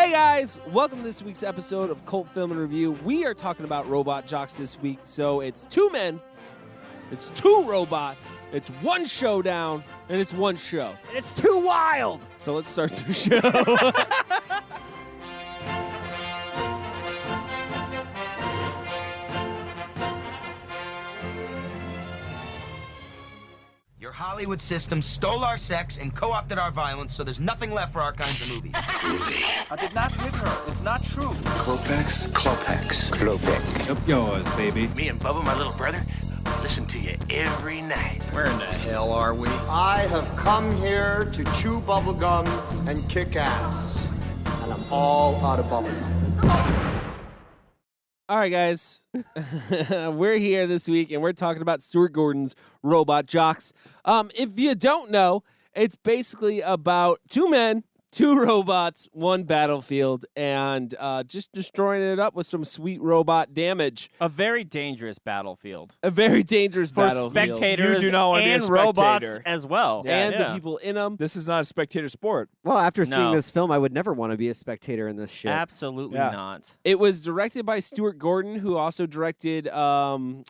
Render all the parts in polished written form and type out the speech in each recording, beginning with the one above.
Hey guys, welcome to this week's episode of Cult Film and Review. We are talking about Robot Jox this week, so it's two men, it's two robots, it's one showdown, and it's one show. And it's too wild! So let's start the show. Your Hollywood system stole our sex and co-opted our violence, so there's nothing left for our kinds of movies. I did not hit her. It's not true. Klopex? Klopex. Klopek. Up yours, baby. Me and Bubba, my little brother, listen to you every night. Where in the hell are we? I have come here to chew bubblegum and kick ass. And I'm all out of bubblegum. All right, guys, we're here this week, and we're talking about Stuart Gordon's Robot Jox. If you don't know, it's basically about two men, two robots, one battlefield, and just destroying it up with some sweet robot damage. A very dangerous battlefield. A very dangerous For battlefield. spectators You do not want to be a and spectator. robots as well. And the people in them. This is not a spectator sport. Well, after seeing No. this film, I would never want to be a spectator in this shit. Absolutely Yeah. not. It was directed by Stuart Gordon, who also directed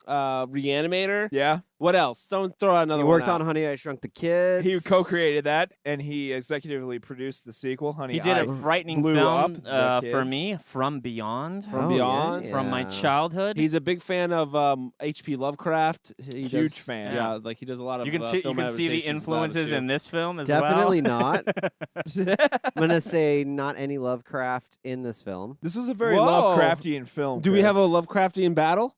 Reanimator. Yeah. What else? Don't throw out another He one worked out. on Honey, I Shrunk the Kids. He co-created that, and he executively produced the sequel, Honey, He did I a frightening Blew film Up the for Kids. me, From Beyond. From Beyond. From my yeah. childhood. He's a big fan of H.P. Lovecraft. He Huge does, fan. Yeah, like he does a lot of you can see film the adaptations about it, influences too. in this film as Definitely well. not. I'm going to say not any Lovecraft in this film. This was a very Whoa. Lovecraftian film. Do we have a Chris. Lovecraftian battle?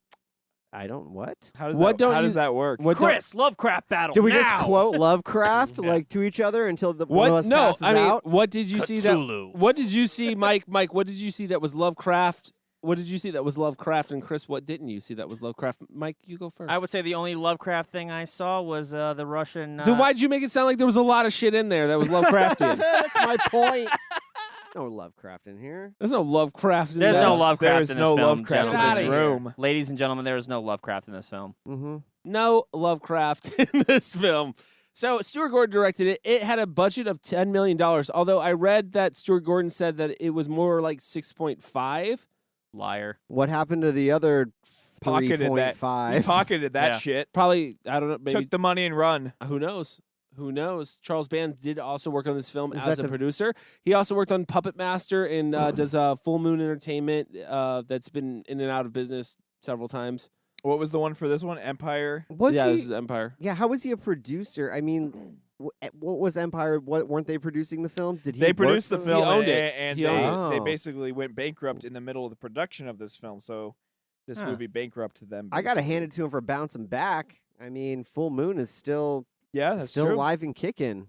I don't, what? How does What that, don't how you- does that work? What don't- Chris, Lovecraft battle. Do we now! just quote Lovecraft like to each other until the one of What? us No, passes I mean, out? what did you see that? Cthulhu. What did you see, Mike? Mike, what did you see that was Lovecraft? What did you see that was Lovecraft? And Chris, what didn't you see that was Lovecraft? Mike, you go first. I would say the only Lovecraft thing I saw was the Russian. Then why'd you make it sound like there was a lot of shit in there that was Lovecraftian? That's my point. No Lovecraft in here. There's no Lovecraft in There's this. no Lovecraft There is in this no film, Lovecraft in gentlemen. this room. Ladies and gentlemen, there is no Lovecraft in this film. Mm-hmm. No Lovecraft in this film. So Stuart Gordon directed it. It had a budget of $10 million, although I read that Stuart Gordon said that it was more like 6.5. Liar. What happened to the other Pocketed that. 3.5? He pocketed that Yeah. shit. Probably, I don't know, maybe, Took the money and run. who knows? Who knows? Charles Band did also work on this film Is as that a the- producer. He also worked on Puppet Master and does Full Moon Entertainment that's been in and out of business several times. What was the one for this one? Empire. Was yeah, he? this is Empire. Yeah, how was he a producer? I mean, what was Empire? What weren't they producing the film? Did he? They work produced the for film, He owned and, it. and He they, owned it. they Oh. basically went bankrupt in the middle of the production of this film. So this Huh. movie bankrupted them. I gotta basically. hand it to him for bouncing back. I mean, Full Moon is still Yeah, that's still true. alive and kicking.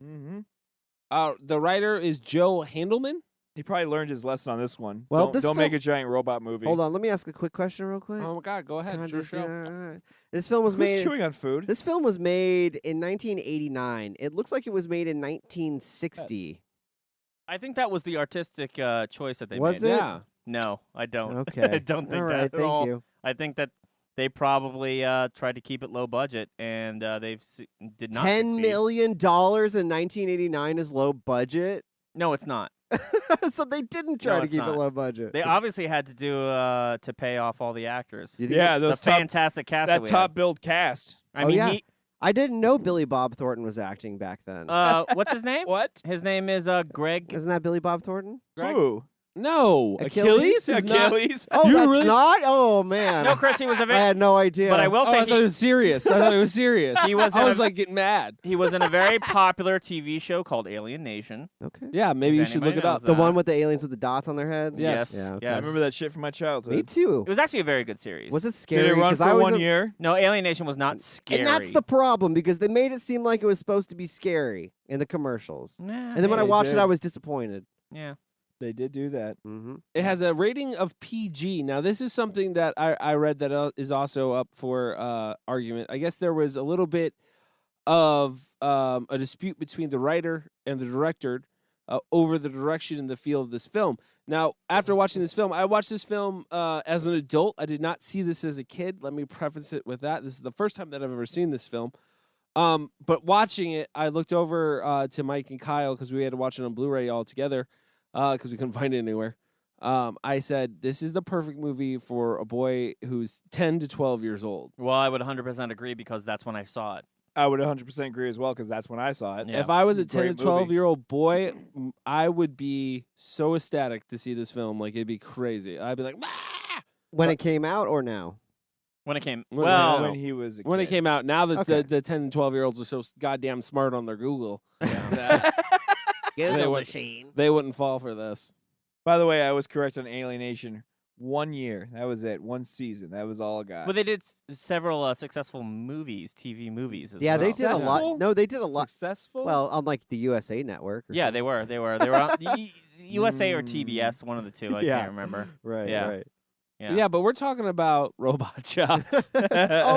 Mm-hmm. The writer is Joe Handelman. He probably learned his lesson on this one. Well, don't, this don't make film- a giant robot movie. Hold on, let me ask a quick question real quick. Oh my God, go ahead. Can I Sure, just- sure. alright. This film was Who's made. chewing on food? This film was made in 1989. It looks like it was made in 1960. I think that was the artistic choice that they Was made. it? Yeah. No, I don't. Okay. I don't think All that right, at thank all. you. I think that they probably tried to keep it low budget, and did not $10 succeed. million in 1989 is low budget. No, it's not. So they didn't try to it's keep not. it low budget. They obviously had to do to pay off all the actors. Do you think Yeah, The those top, fantastic cast that we top had. build cast. I Oh, mean, yeah. I didn't know Billy Bob Thornton was acting back then. what's his name? What? His name is Greg. Isn't that Billy Bob Thornton? Greg? Who? No. Achilles? Achilles? is not- Achilles? Oh, You that's really- not? Oh, man. No, Chris, he was a I very. had no idea. But I will Oh, say I thought it was serious. I thought it was serious. He was I in was a- like getting mad. he was in a very popular TV show called Alien Nation. Okay. Yeah, maybe you If should look anybody it up. knows The that. one with the aliens with the dots on their heads? Yes. Yeah, okay. I Yes. remember that shit from my childhood. Me too. It was actually a very good series. Was it Did scary? it run 'Cause for I was 1 a- year? No, Alien Nation was not scary. And that's the problem because they made it seem like it was supposed to be scary in the commercials. Nah, And then when I they watched it, did. I was disappointed. yeah. They did do that. Mm-hmm. It has a rating of PG. Now, this is something that I read that is also up for argument. I guess there was a little bit of a dispute between the writer and the director over the direction and the feel of this film. Now, after watching this film, I watched this film as an adult. I did not see this as a kid. Let me preface it with that. This is the first time that I've ever seen this film. But watching it, I looked over to Mike and Kyle because we had to watch it on Blu-ray all together because we couldn't find it anywhere. I said this is the perfect movie for a boy who's 10 to 12 years old. Well, I would 100% agree because that's when I saw it. I would 100% agree as well because that's when I saw it. Yeah. If I was a 10 Great to 12-year-old boy, I would be so ecstatic to see this film. Like, it'd be crazy. I'd be like, "Ah!" When it came out or now? When it came, When it well, came When he was a when it kid. came out. Now that Okay. the 10 and 12-year-olds are so goddamn smart on their Google, Google would- machine. they wouldn't fall for this. By the way, I was correct on Alienation. 1 year. That was it. 1 season. That was all I got. but they did several successful movies, TV movies. As Yeah, well. they did a Successful? lot. No, they did a lot. Successful? Well, on like the USA Network. Or Yeah, something. they were. They were on USA or TBS, one of the two. I Yeah. can't remember. Right. Yeah. Right. Yeah. But we're talking about robot chops. Oh,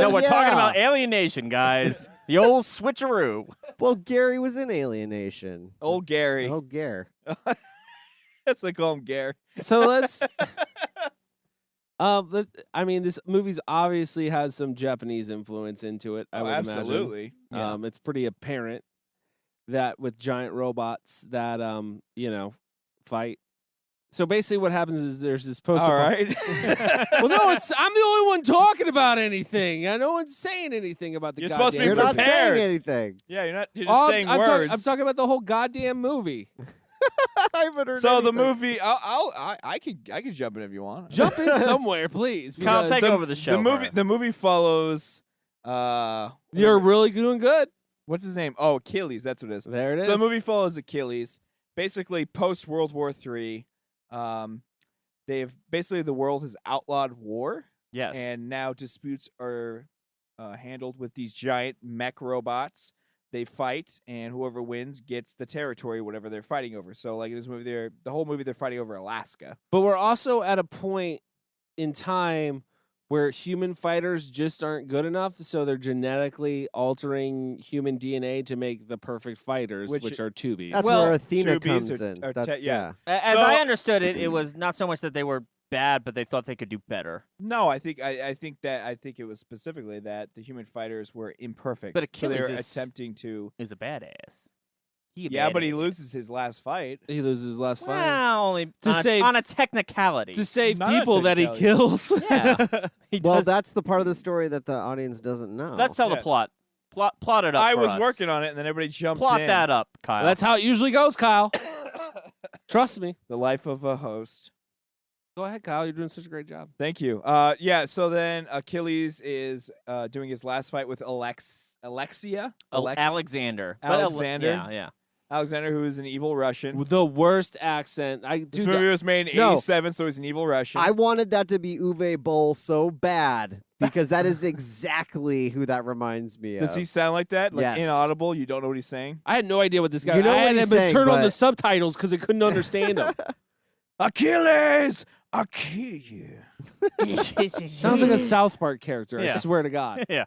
no, we're talking yeah. about Alienation, guys. The old switcheroo. Well, Gary was in Alienation. Old Gary. Oh, Gare. That's like call him Gary. So let's. I mean, this movie's obviously has some Japanese influence into it. I would imagine. absolutely. Yeah. It's pretty apparent that with giant robots that fight. So basically, what happens is there's this post. All right. Well, no, I'm the only one talking about anything. No one's saying anything about the. You're supposed to be You're goddamn not movie. prepared. saying anything. Yeah, you're not. You're Oh, just saying words. I'm talking about the whole goddamn movie. I haven't heard So the anything. movie, I could jump in if you want. Jump in somewhere, please. Kyle, because take over the show. The movie follows. You're really doing good. What's his name? Oh, Achilles. That's what it is. There it is. So the movie follows Achilles, basically post World War III. They've basically the world has outlawed war, Yes. and now disputes are handled with these giant mech robots. They fight, and whoever wins gets the territory, whatever they're fighting over. So, like in this movie, the whole movie they're fighting over Alaska. But we're also at a point in time where human fighters just aren't good enough, so they're genetically altering human DNA to make the perfect fighters, Which- which are tubies. That's Well, where Athena Tubies comes or- in. or That- yeah. As So- I understood it, it was not so much that they were bad, but they thought they could do better. No, I think it was specifically that the human fighters were imperfect. But so they're Achilles is- attempting to. Is a badass. He a Yeah, but he badass. loses his last fight. He loses his last fight Well, only To save- on a technicality. to save Not a people that he technicality. kills. Yeah. He Well, does- that's the part of the story that the audience doesn't know. Let's tell the Yeah. plot. Plot it up. I for was us. working on it, and then everybody jumped Plot in. that up, Kyle. That's how it usually goes, Kyle. Trust me. The life of a host. Go ahead, Kyle. You're doing such a great job. Thank you. Yeah. So then Achilles is doing his last fight with Alexia. Alexander. But Alexander? yeah. Alexander, who is an evil Russian. The worst accent. This Dude, movie was made in No. '87, so he's an evil Russian. I wanted that to be Uwe Boll so bad because that is exactly who that reminds me Does of. he sound like that? Like Yes. inaudible? You don't know what he's saying? I had no idea what this guy. You know I what had he's him saying, turn on the but- subtitles because I couldn't understand him. Achilles, I kill you. Sounds like a South Park character. I Yeah. swear to God. Yeah.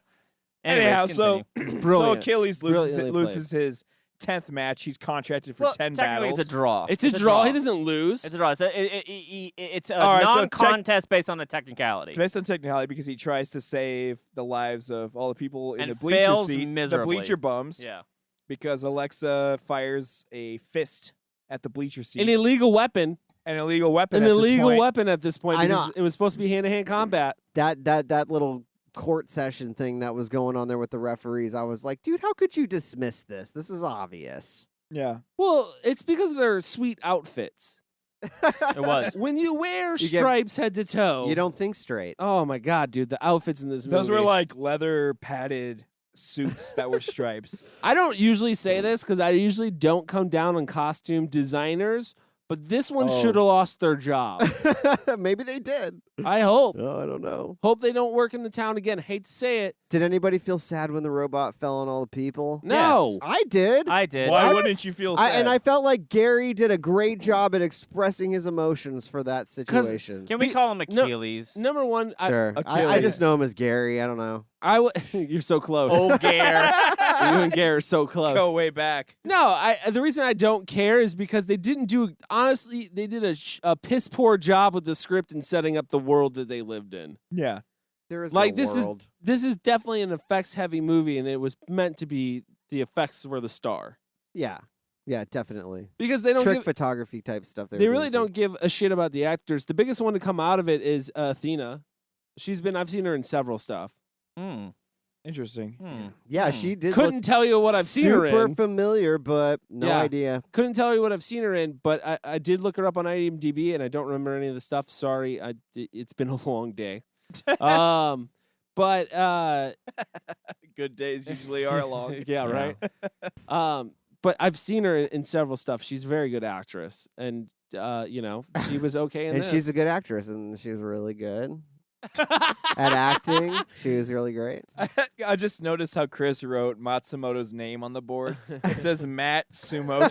Anyhow, Anyways, so It's so brilliant. Achilles Brilliantly loses his 10th match. He's contracted for well, 10 technically battles. it's a draw. It's a draw. He doesn't lose. It's a draw. It's a All right, so non-contest based on a technicality. Based on technicality, because he tries to save the lives of all the people in And the bleacher fails seat, the miserably. bleacher bums, Yeah. because Alexa fires a fist at the bleacher seat. An illegal weapon. An illegal weapon. An at this illegal point. weapon at this point I because know. it was supposed to be hand-to-hand combat. that little court session thing that was going on there with the referees, I was like, dude, how could you dismiss this? This is obvious. Yeah. Well, it's because of their sweet outfits. It was. When you wear You get- stripes head to toe. You don't think straight. Oh my God, dude! The outfits in this movie. Those were like leather padded suits that were stripes. I don't usually say this because I usually don't come down on costume designers, but this one Oh. should have lost their job. Maybe they did. I hope. Oh, I don't know. Hope they don't work in the town again. Hate to say it. Did anybody feel sad when the robot fell on all the people? No. I did. I did. Why What? wouldn't you feel sad? And I felt like Gary did a great job at expressing his emotions for that situation. Can we Be- call him no- Achilles? Number one, Sure. I Achilles. just know him as Gary. I don't know. you're so close. Oh, Gare. You and Gare are so close. Go way back. No, the reason I don't care is because they didn't do. Honestly, they did a piss poor job with the script and setting up the world that they lived in. Yeah. There is Like, no this is- world. This is definitely an effects heavy movie, and it was meant to be. The effects were the star. Yeah. Yeah, definitely. because they don't Trick give, photography type stuff. they were really doing, don't give a shit about the actors. The biggest one to come out of it is Athena. I've seen her in several stuff. Hmm. Interesting. Hmm. Yeah, she did. Couldn't tell you what I've seen her super in. familiar, but no Yeah. idea. Couldn't tell you what I've seen her in, but I did look her up on IMDb, and I don't remember any of the stuff. Sorry, it's been a long day. But Good days usually are long. yeah, right. But I've seen her in several stuff. She's a very good actress, and she was okay in And this. she's a good actress, and she was really good at acting. She was really great. I just noticed how Chris wrote Matsumoto's name on the board. It says Matt Sumoto.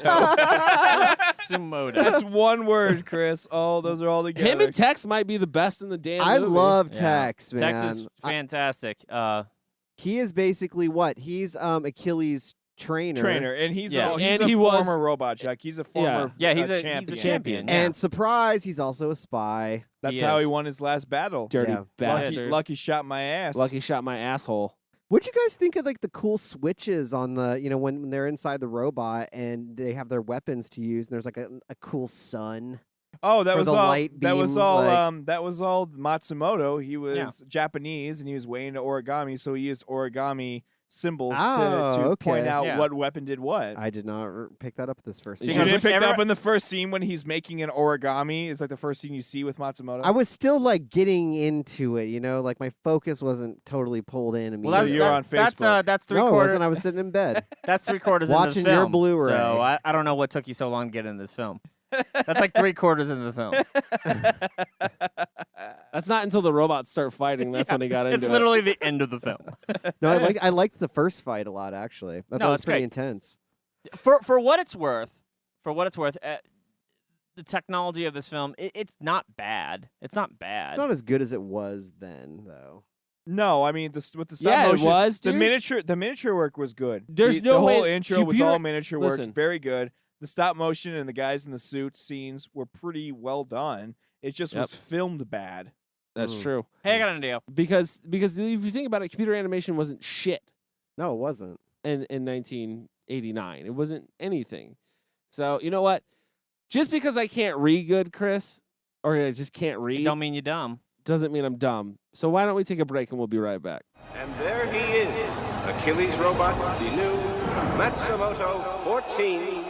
Sumoto. That's one word, Chris. Oh, those are all together. Him and Tex might be the best in the damn I movie. love Yeah. Tex, man. Tex is fantastic. He is basically what? He's Achilles' trainer. and he's Yeah. a, And he's he a was- former robot Jack. He's a former Yeah, he's a champion. champion. And surprise, he's also a spy. That's He how is. he won his last battle. Dirty Yeah. bastard. Lucky shot my ass. Lucky shot my asshole. What'd you guys think of like the cool switches on the, when they're inside the robot and they have their weapons to use and there's like a cool sun? Oh, that for was the all. light That was beam, all. like- That was all Matsumoto. He was Yeah. Japanese and he was way into origami, so he used origami symbols Oh, to point okay. out Yeah. what weapon did what. I did not pick that up this first You Because time. didn't pick that up whichever- in the first scene when he's making an origami. It's like the first scene you see with Matsumoto. I was still like getting into it, like my focus wasn't totally pulled in immediately. So you're on Facebook. That's three No, it quarters. wasn't. I was sitting in bed. That's 3/4 Watching into the your film. Blu-ray. So I don't know what took you so long to get into this film. That's like 3/4 into the film. That's not until the robots start fighting. That's when he got into It's it. literally the end of the film. No, I liked the first fight a lot actually. I thought No, it was it's pretty great. intense. For what it's worth, the technology of this film, it's not bad. It's not bad. It's not as good as it was then, though. No, I mean with the stop Yeah, it motion, was, the dude. miniature work was good. There's the no whole way- intro was computer- all miniature work, Listen. very good. The stop motion and the guys in the suits scenes were pretty well done. It just Yep. was filmed bad. That's true. Hey, I got an idea. Because if you think about it, computer animation wasn't shit No, it wasn't. in 1989. It wasn't anything. So you know what? Just because I can't read good, Chris, or I just can't read, Don't mean you're dumb. doesn't mean I'm dumb. So why don't we take a break and we'll be right back. And there he is, Achilles robot, the new Matsumoto 14,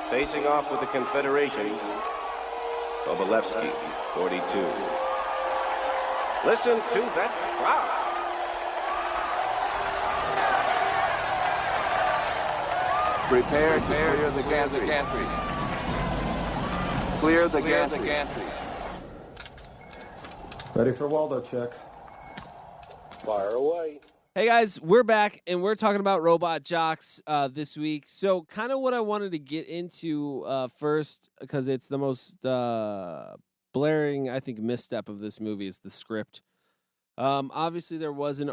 facing off with the Confederation's Kovalevsky 42. Listen to that crowd. Prepare to clear the gantry. Clear the gantry. Ready for Waldo check. Fire away. Hey guys, we're back and we're talking about Robot Jocks this week. So kind of what I wanted to get into first, because it's the most blaring, I think, misstep of this movie is the script. Obviously, there was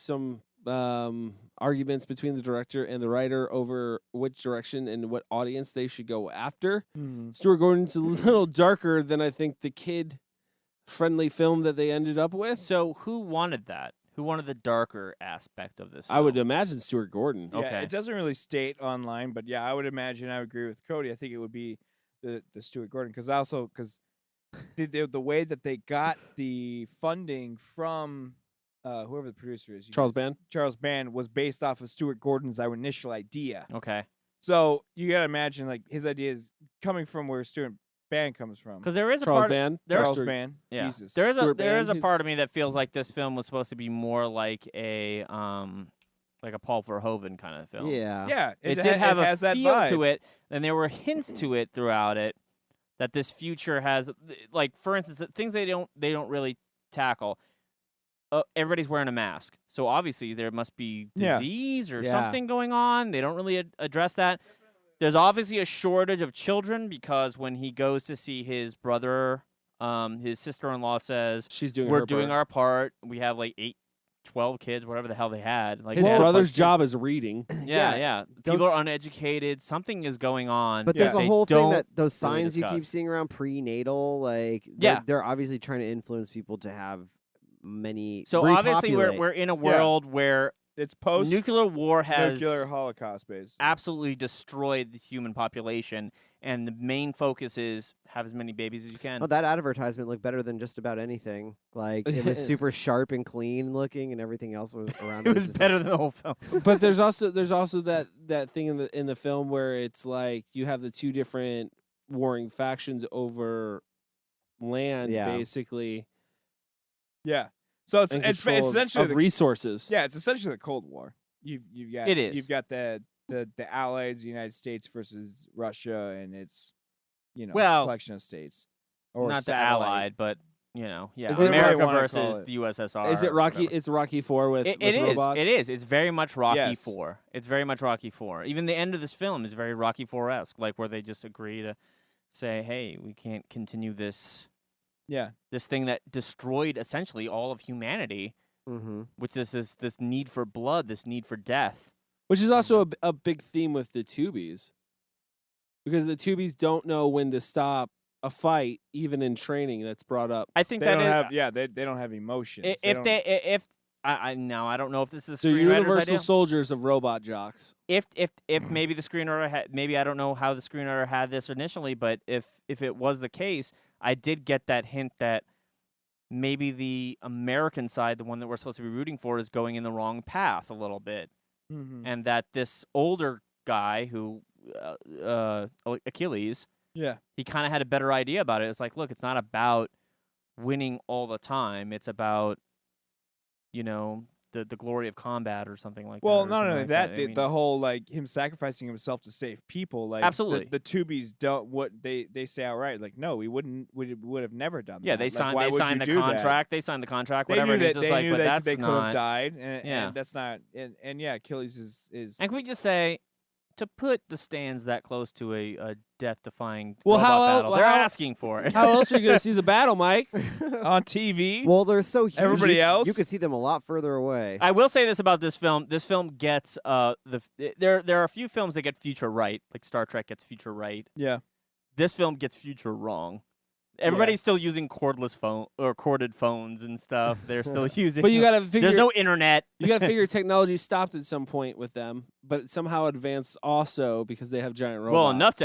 some arguments between the director and the writer over which direction and what audience they should go after. Stuart Gordon's a little darker than I think the kid-friendly film that they ended up with. So who wanted that? Who wanted the darker aspect of this? I would film? imagine Stuart Gordon. Yeah, Okay. it doesn't really state online, but yeah, I would imagine. I would agree with Cody. I think it would be the Stuart Gordon because the way that they got the funding from whoever the producer is, Charles Band. Charles Band was based off of Stuart Gordon's initial idea. Okay. So you gotta imagine like his idea is coming from where Stuart Band comes from. Because there is a Charles part. Band. there- Charles Stuart- Band. Yeah. Jesus. There is Stuart a Band, part of me that feels like this film was supposed to be more like a Paul Verhoeven kind of film. Yeah. Yeah, It did have has a that feel vibe. to it, and there were hints to it throughout it that this future has, like for instance, things they don't really tackle. Everybody's wearing a mask, so obviously there must be Yeah. disease or Yeah. something going on. They don't really address that. There's obviously a shortage of children because when he goes to see his brother, his sister-in-law says, She's doing "We're her doing part. our part. We have like 12 kids, whatever the hell they had." Like His they had, brother's like, job is reading. yeah. Don't- People are uneducated. Something is going on. But there's a they whole thing don't that those really signs you keep discuss. seeing around prenatal, like Yeah. they're obviously trying to influence people to have many. So obviously repopulate. we're in a world where It's post nuclear war has nuclear holocaust, basically. absolutely destroyed the human population, and the main focus is have as many babies as you can. Oh, that advertisement looked better than just about anything. Like it was super sharp and clean looking, and everything else was around. It was just better like, than the whole film. But there's also that thing in the film where it's like you have the two different warring factions over land, Yeah. basically. Yeah. So it's and it's control essentially of the, resources. yeah, it's essentially the Cold War. You've got It is. You've got the Allies, the United States versus Russia, and its Well, collection of states. Or Not the satellite. Allied, but yeah, Is it America what you wanna call versus it. the USSR. Is it or Rocky? whatever. It's Rocky 4 with It with is. robots. It is. It's very much Rocky Yes. 4. It's very much Rocky 4. Even the end of this film is very Rocky 4-esque, like where they just agree to say, "Hey, we can't continue this Yeah. thing that destroyed essentially all of humanity, mm-hmm. which is this need for blood, this need for death." Which is also a big theme with the Tubies, because the Tubies don't know when to stop a fight, even in training. That's brought up. I think They that don't is, have they don't have emotions. if don't- they I now I don't know if this is So the screenwriter's universal idea. soldiers of robot jocks. If maybe the screenwriter had, maybe I don't know how the screenwriter had this initially, but if it was the case, I did get that hint that maybe the American side, the one that we're supposed to be rooting for, is going in the wrong path a little bit, Mhm. and that this older guy who Achilles, Yeah. he kind of had a better idea about it. It's like, look, it's not about winning all the time. It's about, the glory of combat or something like that. Well, or not something only like that, I the, mean, the whole like him sacrificing himself to save people, like Absolutely. the Tubies don't what they say outright, like no, we would have never done yeah, that. they Like, signed. why They would you signed the do that? contract. They signed the contract. They Whatever. knew And he's that just they like, knew but that that's they could have not. died, and Yeah. that's not, and yeah, Achilles is And can we just say, to put the stands that close to a death-defying Well, robot how el- battle, they're how- asking for it. How else are you going to see the battle, Mike? on TV. Well, they're so huge. Everybody else? you could see them a lot further away. I will say this about this film. This film gets there are a few films that get future right, like Star Trek gets future right. Yeah. This film gets future wrong. Everybody's still using cordless phone or corded phones and stuff. They're still using. But you got to figure. There's no internet. You got to figure technology stopped at some point with them, but it somehow advanced also because they have giant robots. Well, enough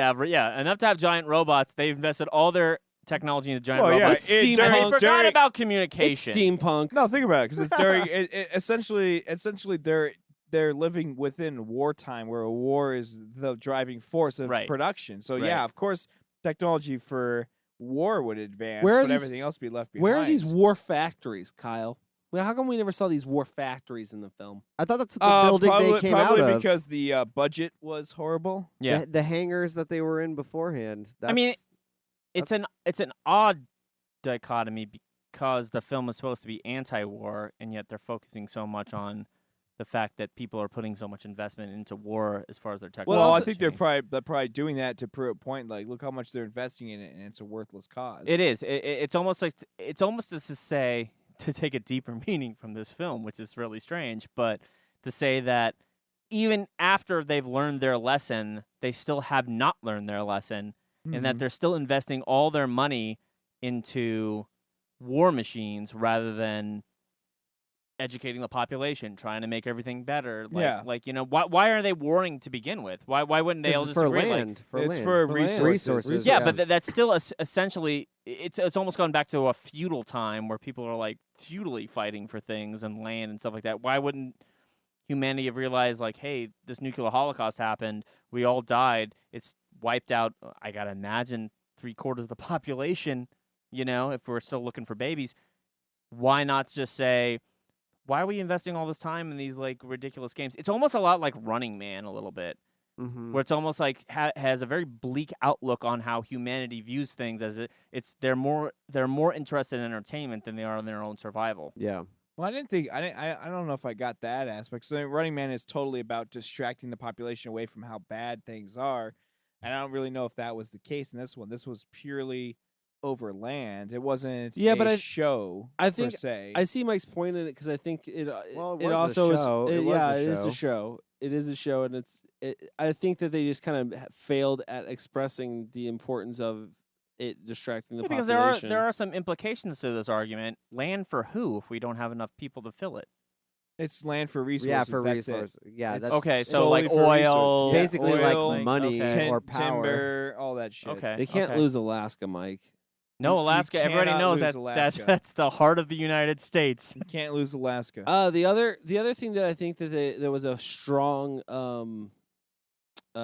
to have giant robots. They've invested all their technology into giant Well, yeah, robots. It's They steampunk. forgot about It's communication. steampunk. No, think about it, because it's during essentially they're living within wartime, where a war is the driving force of Right. production. So Right. yeah, of course, technology for war would advance, Where are but these- everything else be left behind. Where are these war factories, Kyle? Well, how come we never saw these war factories in the film? I thought that's what the building probably, they came out probably of. because the budget was horrible. Yeah. The hangars that they were in beforehand. I mean, That's- it's an odd dichotomy because the film is supposed to be anti-war, and yet they're focusing so much on the fact that people are putting so much investment into war as far as their technology. Well, I think they're probably doing that to prove a point. Like, look how much they're investing in it, and it's a worthless cause. It is. It's almost like it's almost as to say, to take a deeper meaning from this film, which is really strange, but to say that even after they've learned their lesson, they still have not learned their lesson, and that Mhm. they're still investing all their money into war machines rather than educating the population, trying to make everything better. Like, why are they warring to begin with? Why wouldn't they all just for agree? land. For it's land. for For resources. resources. Yeah, Yeah. but that's still essentially it's almost gone back to a feudal time where people are like feudally fighting for things and land and stuff like that. Why wouldn't humanity have realized, like, hey, this nuclear holocaust happened, we all died, it's wiped out, I gotta imagine, 3/4 of the population, if we're still looking for babies. Why not just say, why are we investing all this time in these like ridiculous games? It's almost a lot like Running Man a little bit. Mhm. Where it's almost like has a very bleak outlook on how humanity views things, as they're more interested in entertainment than they are in their own survival. Yeah. Well, I don't know if I got that aspect. So Running Man is totally about distracting the population away from how bad things are, and I don't really know if that was the case in this one. This was purely over land. It wasn't but a I- show I think per se. I see Mike's point in it because I think it. Well, it it was a also show. is. It was yeah, a it is a show. show. It is a show, and I think that they just kind of failed at expressing the importance of it distracting the Because population. there are some implications to this argument. Land for who if we don't have enough people to fill it? It's land for resources. Yeah, for that's it. resources. Yeah, It's that's Okay, so solely like for oil. resources. Yeah, basically like oil, money okay. or power. timber, all that shit. Okay. They can't okay. lose Alaska, Mike. No, You Alaska. Everybody cannot knows lose that Alaska. that's the heart of the United States. You can't lose Alaska. The other thing that I think that there was a strong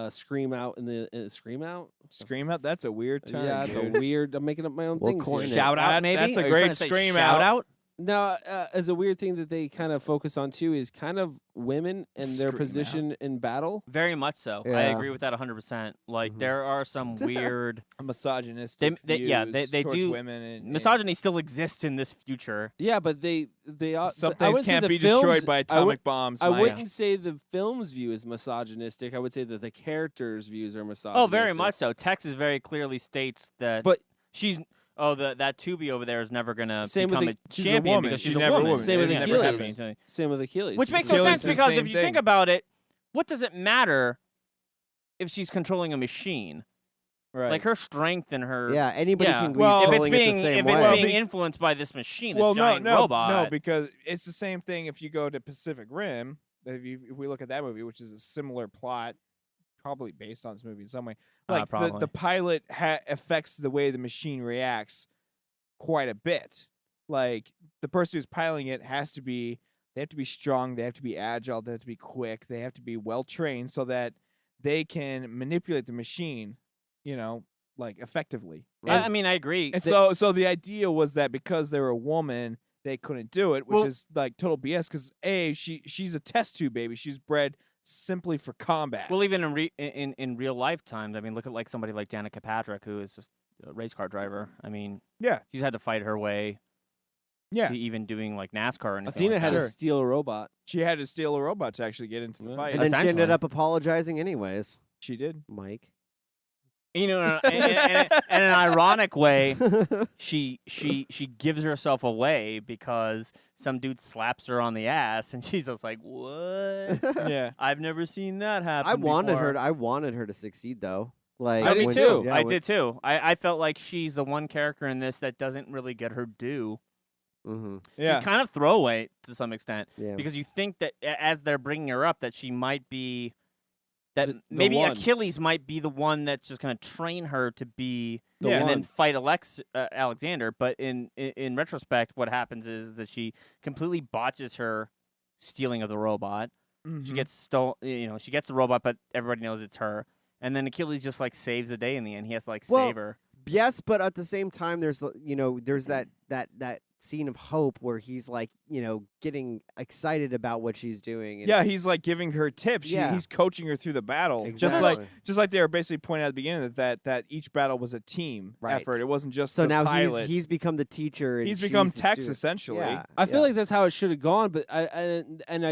scream out in the scream out. Scream out. That's a weird term. Yeah, it's a dude. weird. I'm making up my own We'll things. coin here. it. Shout out, That- maybe. that's a Are you great trying to say scream shout out. out. Now, as a weird thing that they kind of focus on too is kind of women and their Scream out. position in battle. Very much so. I Yeah. agree with that 100%. Like Mhm. there are some weird Misogynistic yeah, views they towards do- women. And misogyny still exists in this future. Yeah, but some I things wouldn't say can't the be films- destroyed by I atomic would- bombs. I Mike. wouldn't say the film's view is misogynistic. I would say that the characters' views are misogynistic. Oh, very much so. Texas very clearly states that But she's that Tubi over there is never gonna Same with become the- a she's a champion woman. because She's she's a never a woman. woman. Same with It never Achilles. happened. Same with Achilles. Which She's makes a no Achilles sense is the because if same you think thing. about it, what does it matter if she's controlling a machine? Right. Like her strength and her Yeah, anybody Yeah. can be Well, if it's controlling it being the same if way. it's Well, being be- influenced by this machine, this well, giant no, robot. no, because it's the same thing. If you go to Pacific Rim, if we look at that movie, which is a similar plot, probably based on this movie in some way, like probably. the pilot affects the way the machine reacts quite a bit. Like the person who's piloting it they have to be strong, they have to be agile, they have to be quick, they have to be well trained so that they can manipulate the machine, like effectively. I mean, I agree. And so the idea was that because they're a woman, they couldn't do it, which Well- is like total BS. Because she's a test tube baby. She's bred simply for combat. Well, even in real life times, I mean, look at like somebody like Danica Patrick, who is just a race car driver. I mean, yeah, she's had to fight her way yeah. to even doing like NASCAR or anything. Athena like had that. to Sure. steal a robot. She had to steal a robot to actually get into the fight. And then she ended Essentially. up apologizing anyways, She did. Mike. You know, in an ironic way, she gives herself away because some dude slaps her on the ass, and she's just like, "What? Yeah. I've never seen that happen." I wanted before." her to succeed though. Like I did when- too. yeah, I when- did too. I felt like she's the one character in this that doesn't really get her due. Mhm. Yeah. She's kind of throwaway to some extent Yeah. because you think that as they're bringing her up that she might be that The maybe one. Achilles might be the one that's just going to train her to be The and one. then fight Alexander. But in retrospect, what happens is that she completely botches her stealing of the robot. She Mhm. gets she gets the robot, but everybody knows it's her. And then Achilles just like saves the day in the end. He has to like Well, save her. Yes, but at the same time, there's there's that scene of hope where he's like getting excited about what she's doing. And Yeah, he's like giving her tips. Yeah. He's coaching her through the battle. Exactly. Just like they were basically pointing out at the beginning that each battle was a team Right. effort. It wasn't just So the now pilot. he's become the teacher. And He's become she's the Tex student. essentially. Yeah, I feel yeah. like that's how it should have gone, but I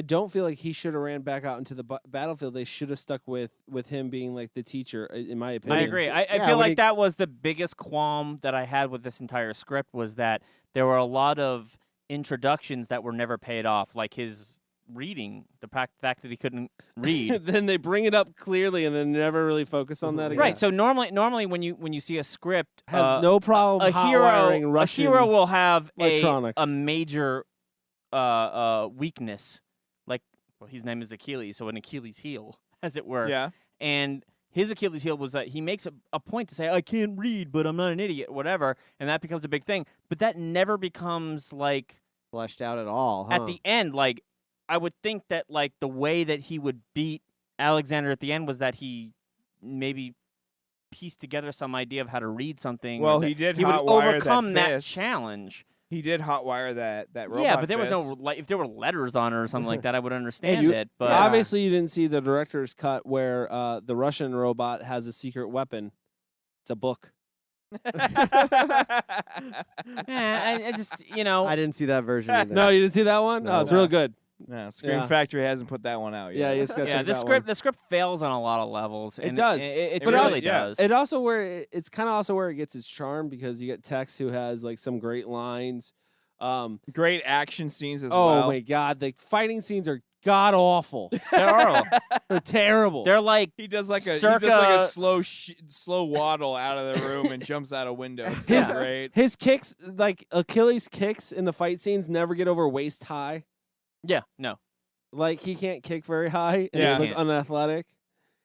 don't feel like he should have ran back out into the battlefield. They should have stuck with him being like the teacher, in my opinion. I agree. I Yeah, feel when like he- that was the biggest qualm that I had with this entire script was that there were a lot of introductions that were never paid off, like his reading, the fact that he couldn't read. Then they bring it up clearly and then never really focus on that again. Right. So normally when you see a script, Has no problem a hot-wiring hero Russian will have electronics. a major weakness, like his name is Achilles, so an Achilles heel, as it were. Yeah. And his Achilles heel was that he makes a point to say, I can't read, but I'm not an idiot, whatever. And that becomes a big thing. But that never becomes, like, fleshed out at all. Huh? at the end, like, I would think that, like, the way that he would beat Alexander at the end was that he maybe pieced together some idea of how to read something. or Well, that he did he would hotwire that overcome that fist. challenge. He did hotwire that robot. Yeah, but there was fist. no, like, if there were letters on it or something like that, I would understand You- it. But obviously, you didn't see the director's cut where the Russian robot has a secret weapon. It's a book. I just, I didn't see that version either. No, you didn't see that one? No. Oh, it's real good. No, Scream Yeah. Factory hasn't put that one out Yeah, yet. you just gotta yeah, check the that script one. the script fails on a lot of levels. It and does. It But really also- yeah. does. It also it's kind of also where it gets its charm because you get Tex who has like some great lines. Great action scenes as Oh well. my god, the fighting scenes are god awful. There are. They're terrible. They're like He does like a Circa- slow waddle out of the room and jumps out a window. It's His- so great. His kicks, like Achilles' kicks in the fight scenes, never get over waist high. yeah, no. Like he can't kick very high and Yeah. he look unathletic.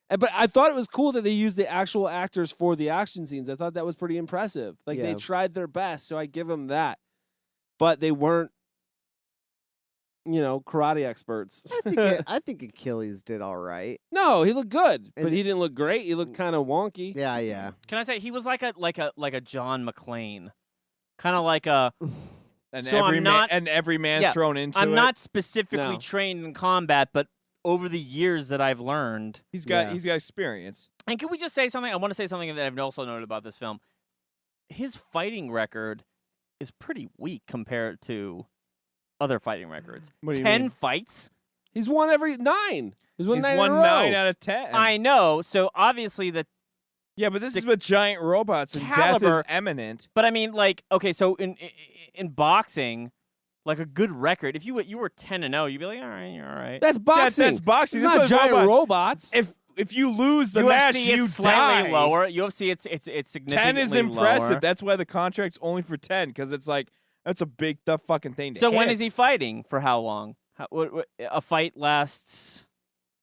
But I thought it was cool that they used the actual actors for the action scenes. I thought that was pretty impressive. Like they Yeah. tried their best, so I give them that. But they weren't, karate experts. I think Achilles did all right. No, he looked good, And but he didn't look great. He looked kind of wonky. Yeah. Can I say he was like a John McClane, kind of like a. And So I'm not- every man Yeah, thrown into I'm it. not specifically No. trained in combat, but over the years that I've learned. He's got Yeah. he's got experience. And can we just say something? I want to say something that I've also noted about this film. His fighting record is pretty weak compared to other fighting records. What do you 10 mean? fights. He's won every 9. He's won He's 9 won in a row. 9 out of 10. I know. So obviously Yeah, but this The is with giant robots, and death caliber- is imminent. but I mean, like, okay, so in boxing, like a good record, if you were 10-0, you'd be like, all right, you're all right. That's boxing. That's boxing. It's This not was giant robots. robots. If you lose the UFC, match, it's you slightly die. lower. UFC, it's significantly 10 is impressive. lower. That's why the contract's only for 10, because it's like that's a big tough fucking thing to So when hit. is he fighting? For how long? A fight lasts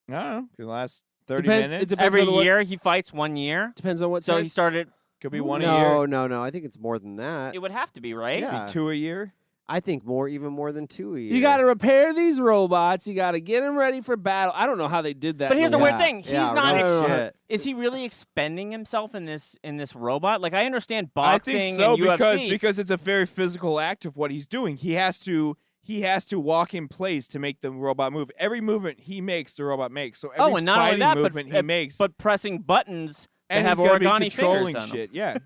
I don't know. Could last 30 Depends- it minutes. depends every on what- year. He fights 1 year. Depends on what. So type. he started. Could be one a year. No. I think it's more than that. It would have to be right. Yeah. Could be 2 a year. I think even more than 2 a year. You got to repair these robots. You got to get them ready for battle. I don't know how they did that. But here's the in weird Yeah. thing. He's Yeah, not. no shit. Is he really expending himself in this robot? Like I understand I boxing think so and UFC. because it's a very physical act of what he's doing. He has to walk in place to make the robot move. Every movement he makes, the robot makes. So every and not only fighting that, movement he makes, but pressing buttons and that have he's gotta be origami controlling fingers on 'em. shit. Yeah,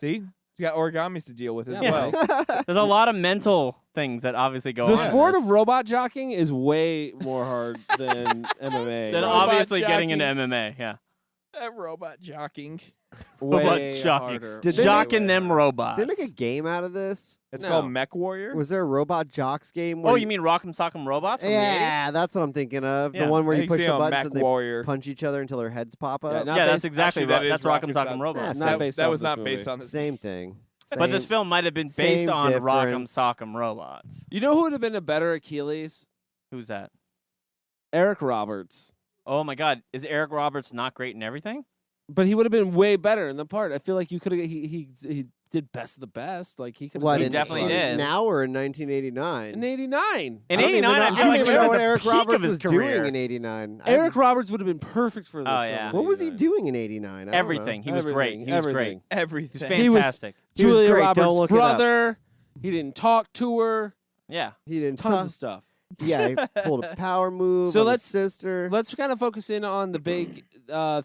see, he's got origamis to deal with as Yeah. well. There's a lot of mental things that obviously go The on. sport of robot jockeying is way more hard than MMA. Then Robot obviously getting into jockey. MMA. Yeah, That robot jockeying. way jockeying. harder. Did they jocking them robots. Did they make a game out of this? It's No. called Mech Warrior. Was there a robot jocks game? Oh, where you mean Rock'em Sock'em Robots? From the 80s? Yeah, that's what I'm thinking of. Yeah. The one where I you think push it's the on buttons Mech and they Warrior. punch each other until their heads pop Yeah, up. not Yeah, that's based- exactly Actually, right. that is That's Rock'em Rock'em Sock'em Sock'em. Robots. Not based that off was this not movie. based on this. Same thing. But this Same- film might have been based same on Rock'em difference. Sock'em Robots. You know who would have been a better Achilles? Who's that? Eric Roberts. Oh my God, is Eric Roberts not great in everything? But he would have been way better in the part. I feel like you could have. He did best of the best. Like he could. What, He in, definitely in did. Now or in 1989? In '89. In I don't even '89, know- I I feel don't like he even was know at what the Eric peak Roberts of his was career. doing in '89. Eric Roberts would have been perfect for this. Oh, film yeah. in What was he 89. doing in '89? Everything. He was great. He was great. Everything. He was Everything. He was- fantastic. He was Julia great. Don't Roberts' look it up. brother. He didn't talk to her. Yeah. He didn't Tons talk. of stuff. Yeah, he pulled a power move. So on his let's- sister. Let's kind of focus in on the big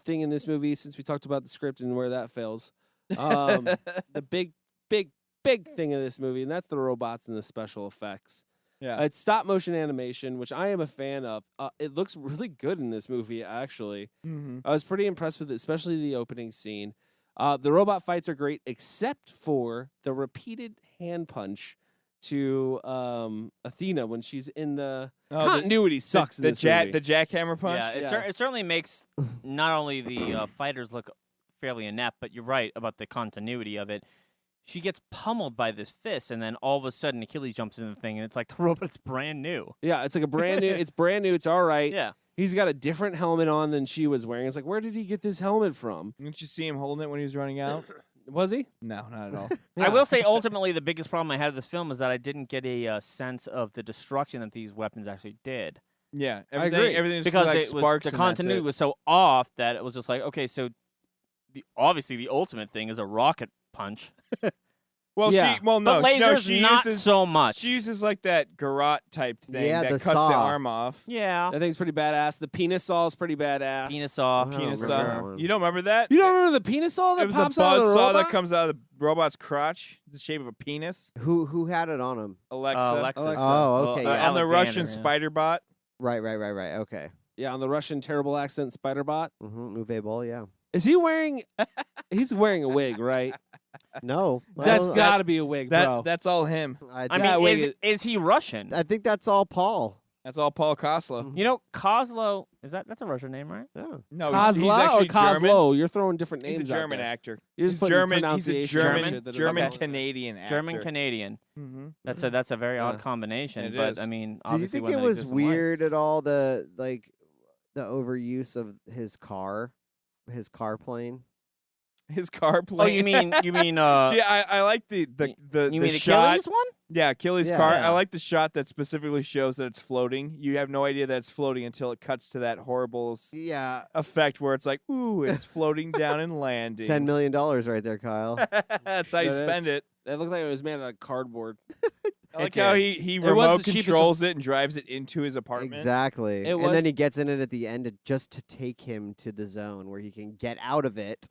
thing in this movie, since we talked about the script and where that fails. The big thing in this movie, and that's the robots and the special effects. Yeah. It's stop motion animation, which I am a fan of. It looks really good in this movie, actually. Mhm. I was pretty impressed with it, especially the opening scene. The robot fights are great, except for the repeated hand punch to Athena when she's in the continuity sucks in The this movie. the jackhammer punch. Yeah, it certainly makes not only the fighters look fairly inept, but you're right about the continuity of it. She gets pummeled by this fist, and then all of a sudden Achilles jumps into the thing, and it's like the robot's brand new. Yeah, it's like a brand new. It's brand new. It's all right. Yeah. He's got a different helmet on than she was wearing. It's like, where did he get this helmet from? Didn't you see him holding it when he was running out? Was he? No, not at all. I will say, ultimately, the biggest problem I had with this film is that I didn't get a sense of the destruction that these weapons actually did. Yeah, agree. everything Because just like it was, sparks. the and that's continuity it. was so off that it was just like, okay, so obviously the ultimate thing is a rocket punch. Well, Yeah. no, But lasers, she not uses, so much. She uses like that garrote type thing Yeah, that the cuts the saw. arm off. Yeah. I think it's pretty badass. The penis saw is pretty badass. Penis saw. I don't Penis remember that saw. one. You don't remember that? You don't remember the penis saw that It was a pops out of buzz the saw robot? that comes out of the robot's crotch. It's the shape of a penis. Who had it on him? Alexa. Alexis. Oh, okay, yeah. On the Russian Alexander, yeah. spider bot. Right. Okay. Yeah, on the Russian terrible accent spider bot. Mm-hmm. Uwe Boll, yeah. Is he wearing? He's wearing a wig, right? No. I That's don't- got to be a wig, bro. That's all him. I, I That mean, wig is he Russian? I think that's all Paul. That's all Paul Koslo. You know, Kozlo that's a Russian name, right? Yeah. No, Kozla he's or actually German. Kozlo? You're throwing different names. He's a out German there. actor. You're just He's putting German. He's a pronunciation German, shit that doesn't German belong. Canadian actor. German Canadian. Mm-hmm. That's a very odd Yeah. combination. It but is. I mean, Do you obviously think when it they was exist in life. weird at all the overuse of his car plane? His car plane. Oh, you mean Yeah, I like the you mean shot. Achilles one? Yeah, Achilles' Yeah. car. Yeah. I like the shot that specifically shows that it's floating. You have no idea that it's floating until it cuts to that horrible Yeah. effect where it's like, ooh, it's floating down and landing. $10 million right there, Kyle. That's how you That is. spend it. That looked like it was made out of cardboard. I like It how did. he It was remote the cheapest controls it and drives it into his apartment. Exactly. It And was- then he gets in it at the end just to take him to the zone where he can get out of it.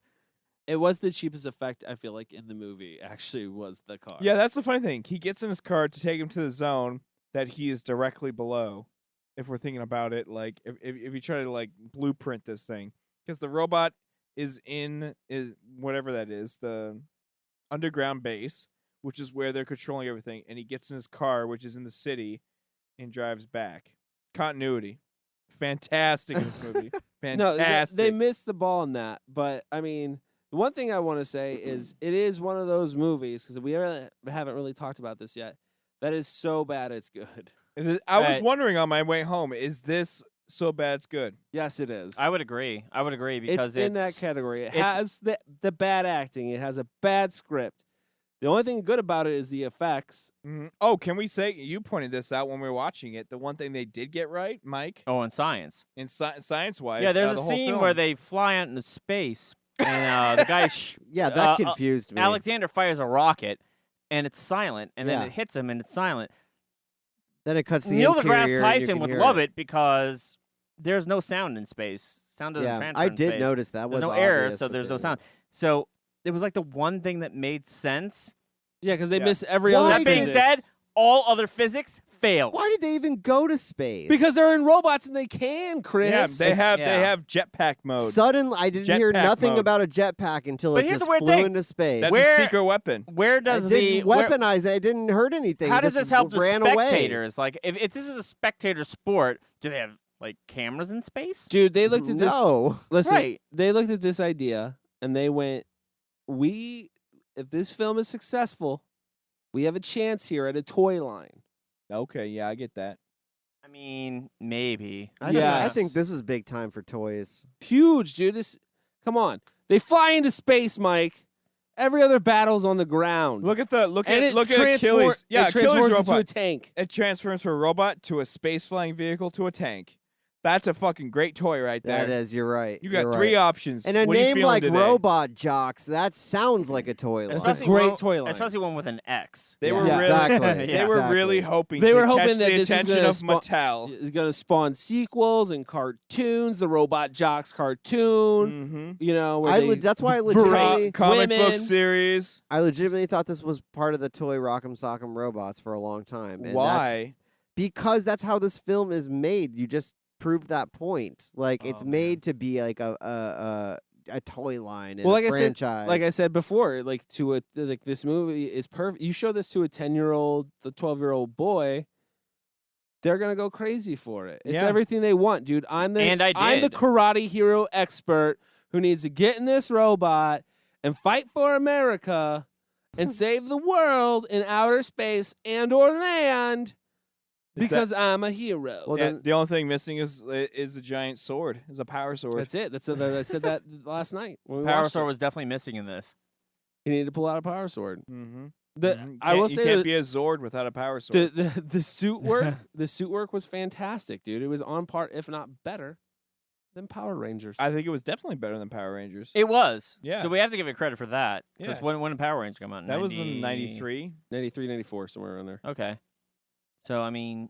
It was the cheapest effect, I feel like, in the movie, actually, was the car. Yeah, that's the funny thing. He gets in his car to take him to the zone that he is directly below. If we're thinking about it, like if you try to like blueprint this thing, because the robot is in whatever that is, the underground base, which is where they're controlling everything, and he gets in his car, which is in the city, and drives back. Continuity, fantastic in this movie. No, Fantastic. they missed the ball on that. But, I mean, the one thing I want to say is it is one of those movies, because we haven't really talked about this yet, that is so bad it's good. I was Right. wondering on my way home, is this so bad it's good? Yes, it is. I would agree. Because it's in that category. It it's- has the bad acting. It has a bad script. The only thing good about it is the effects. Mhm. Oh, can we say you pointed this out when we were watching it? The one thing they did get right, Mike, Oh, in science. in science-wise. Yeah, there's the a whole scene film. where they fly out into space, and the guy, Yeah, that confused me. Alexander, fires a rocket, and it's silent, and Yeah. then it hits him, and it's silent. Then it cuts to the Neil interior. deGrasse and you Tyson can would hear love it because there's no sound in space. Sound doesn't Yeah, transfer I in did space. notice that. There's Was no air, obvious so that there's they no sound. So it was like the one thing that made sense. Yeah, because they Yeah. miss every Why other That being physics. said, all other physics fails. Why did they even go to space? Because they're in robots and they can, Chris. Yeah, they Yeah. have jetpack mode. Suddenly, I didn't hear Jetpack nothing mode. about a jetpack until But it here's just the weird flew thing. into space. That's Where- a secret weapon. Where It does the didn't where- weaponize it. I didn't hurt anything. How It does just this help the ran away. spectators? Like, if this is a spectator sport, do they have like cameras in space? Dude, they looked at this. No. Listen, Right. they looked at this idea and they went, if this film is successful, we have a chance here at a toy line. Okay, yeah, I get that. I mean, maybe. I Yes. think this is big time for toys. Huge, dude. Come on. They fly into space, Mike. Every other battle's on the ground. Look at and it Achilles. Yeah, it Achilles transforms into a robot. tank. It transforms from a robot to a space flying vehicle to a tank. That's a fucking great toy right there. That is, you're right. You got you're three right. options. And a What are you name feeling like today? Robot Jocks, that sounds like a toy line. It's a Especially great one- toy line. Especially one with an X. They Yeah, were really, exactly. they were really Exactly. hoping. They to were hoping catch that the this was attention gonna of spawn- Mattel. It's going to spawn sequels and cartoons, the Robot Jocks cartoon, Mm-hmm. you know, where That's why I berate legitimately, Comic book women. series. I legitimately thought this was part of the toy Rock'em Sock'em Robots for a long time. And that's Why? because that's how this film is made. You just proved that point. Like it's Oh, man. made to be like a toy line and Well, a like I said, franchise. like I said before, like this movie is perfect. You show this to a 10-year-old, the 12-year-old boy, they're gonna go crazy for it. It's Yeah. everything they want, dude. I'm the And I I'm the did. karate hero expert who needs to get in this robot and fight for America and save the world in outer space and or land because I'm a hero. Well, Yeah, then- the only thing missing is a giant sword. Is a power sword. That's it. I said that last night when we Power watched Sword it. was definitely missing in this. You need to pull out a power sword. Mm-hmm. I will you say can't that be a Zord without a power sword. the suit work the suit work was fantastic, dude. It was on par, if not better, than Power Rangers. I think it was definitely better than Power Rangers. It was. Yeah. So we have to give it credit for that. Because Yeah. when did Power Rangers come out? That was in '93. 93, 94, somewhere around there. Okay. So I mean,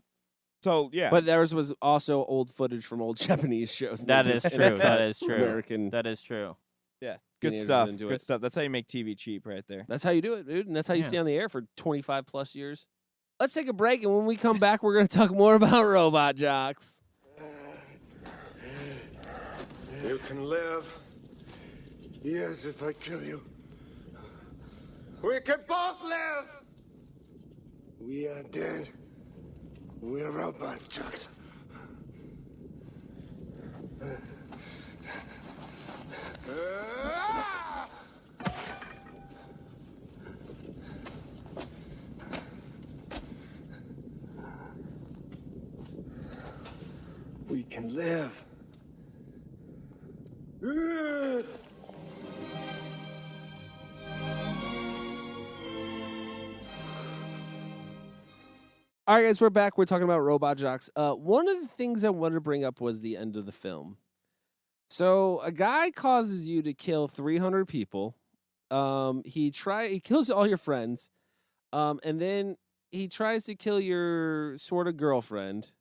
So yeah, But theirs was also old footage from old Japanese shows. that They is just true. That is true. American. That is true. yeah, good teenagers stuff. into Good it. stuff. That's how you make TV cheap, right there. That's how you do it, dude. And that's how you Yeah. stay on the air for 25 plus years. Let's take a break, and when we come back, we're going to talk more about Robot Jocks. You can live. Yes, if I kill you. We can both live. We are dead. We're robot jocks. All right, guys, we're back. We're talking about Robot Jocks. One of the things I wanted to bring up was the end of the film. So a guy causes you to kill 300 people. He kills all your friends, and then he tries to kill your sort of girlfriend.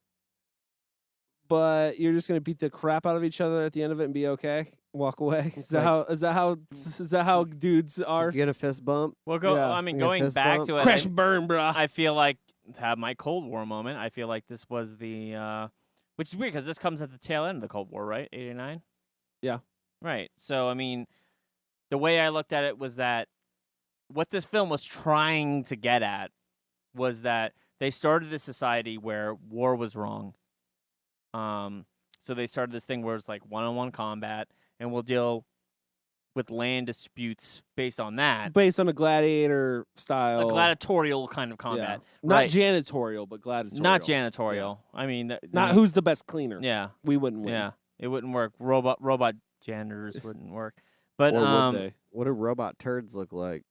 But you're just gonna beat the crap out of each other at the end of it and be okay, walk away. Is that how dudes are? You get a fist bump. Well, Yeah. I mean, You got going fist back bump? to it, Crash and burn, bruh. I feel like have my Cold War moment. I feel like this was the, which is weird because this comes at the tail end of the Cold War, right? 89. Yeah. Right. So I mean, the way I looked at it was that what this film was trying to get at was that they started a society where war was wrong. So they started this thing where it's like one-on-one combat, and we'll deal with land disputes based on that. Based on a gladiator style, A gladiatorial kind of combat. Not Right. janitorial, but gladiatorial. Not janitorial. I mean, Not who's the best cleaner. Yeah. We wouldn't win. Yeah. It wouldn't work. Robot janitors wouldn't work. But Or would they? What do robot turds look like?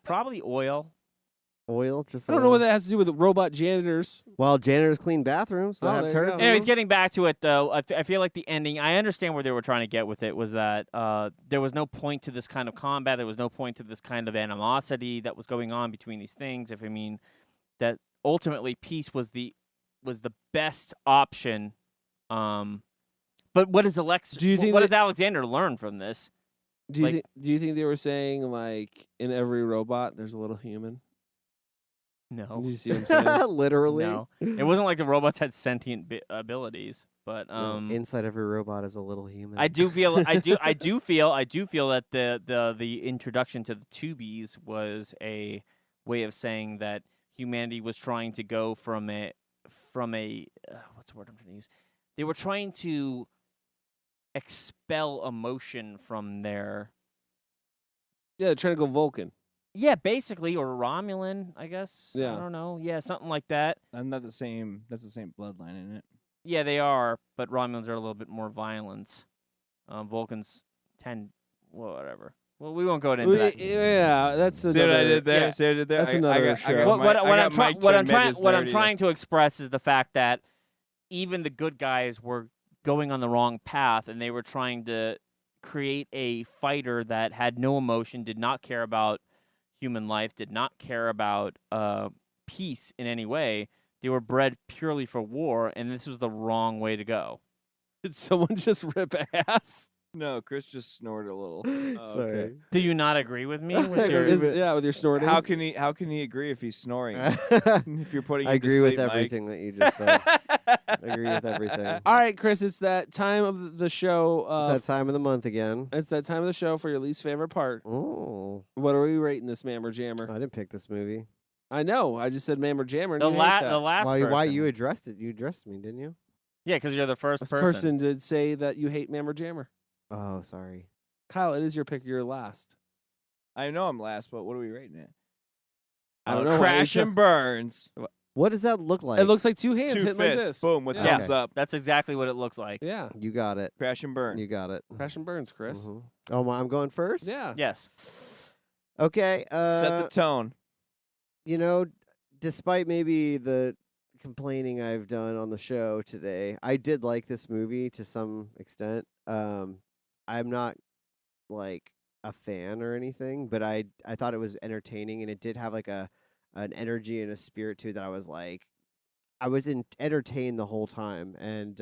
probably oil. Oil? Just I don't know oil? what that has to do with robot janitors. Well, janitors clean bathrooms. They Oh, have there you turds. go. in Anyways, them. getting back to it though, I feel like the ending. I understand where they were trying to get with it was that there was no point to this kind of combat. There was no point to this kind of animosity that was going on between these things. If I mean that ultimately peace was the best option. But what does what does Alexander learn from this? Do you Like- think they were saying like in every robot there's a little human? No. You see what I'm saying? Literally. No, it wasn't like the robots had sentient abilities, but Inside every robot is a little human. I do feel I do feel that the introduction to the Tubies was a way of saying that humanity was trying to go from a what's the word I'm trying to use? They were trying to expel emotion from their Yeah, they're trying to go Vulcan. yeah, basically, or Romulan, I guess. Yeah. I don't know. Yeah, something like that. I'm not the same. That's the same bloodline, isn't it? Yeah, they are, but Romulans are a little bit more violent. Vulcans tend, well, whatever. Well, we won't go into that. Yeah, that's See what I another. did there? Yeah. See what I did there? That's another show. What I'm trying to express is the fact that even the good guys were going on the wrong path, and they were trying to create a fighter that had no emotion, did not care about human life, did not care about peace in any way. They were bred purely for war, and this was the wrong way to go. Did someone just rip ass? No, Chris just snorted a little. Sorry. Do you not agree with me? I With agree your, with- Yeah, with your snorting. How can he agree if he's snoring? If you're putting I him agree to with sleep, Mike. everything that you just said. I agree with everything. All right, Chris, it's that time of the show. It's that time of the month again. It's that time of the show for your least favorite part. Oh, What are we rating this, Mammer Jammer? I didn't pick this movie. I know. I just said Mammer Jammer. and the, you hate la- that. the last Why person. you addressed it? You addressed me, didn't you? Yeah, because you're the first This person. person did say that you hate Mammer Jammer. Oh, sorry. Kyle, it is your pick. You're last. I know I'm last, but what are we rating it? I don't know. Crash and burns. What does that look like? It looks like two hands Two hitting like fists. this. Boom with Yeah. thumbs up. That's exactly what it looks like. Yeah. You got it. Crash and burn. You got it. Crash and burns, Chris. Mhm. Oh, I'm going first. Yeah. Yes. Okay. Set the tone. You know, despite maybe the complaining I've done on the show today, I did like this movie to some extent. I'm not like a fan or anything, but I thought it was entertaining, and it did have like an energy and a spirit to it that I was like, I was entertained the whole time, and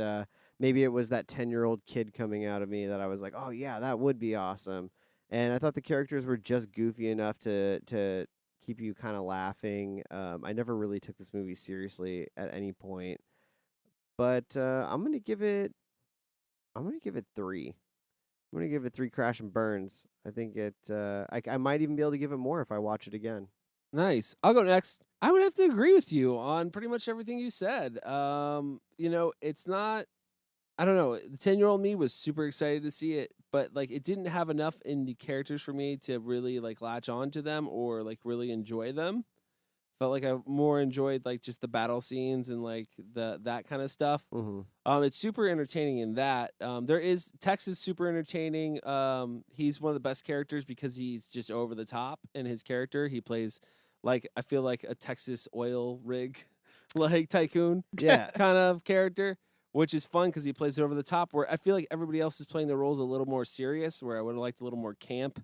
maybe it was that 10-year-old kid coming out of me that I was like, oh yeah, that would be awesome. And I thought the characters were just goofy enough to keep you kind of laughing. I never really took this movie seriously at any point, but I'm gonna give it 3. I'm gonna give it 3 crash and burns. I think it. I might even be able to give it more if I watch it again. Nice. I'll go next. I would have to agree with you on pretty much everything you said. You know, it's not. I don't know. The 10-year-old me was super excited to see it, but like it didn't have enough in the characters for me to really like latch on to them or like really enjoy them. Felt like I more enjoyed like just the battle scenes and like that kind of stuff. It's super entertaining in that. Tex is super entertaining. He's one of the best characters because he's just over the top in his character. He plays like I feel like a Texas oil rig like tycoon kind of character, which is fun because he plays it over the top. Where I feel like everybody else is playing their roles a little more serious, where I would have liked a little more camp.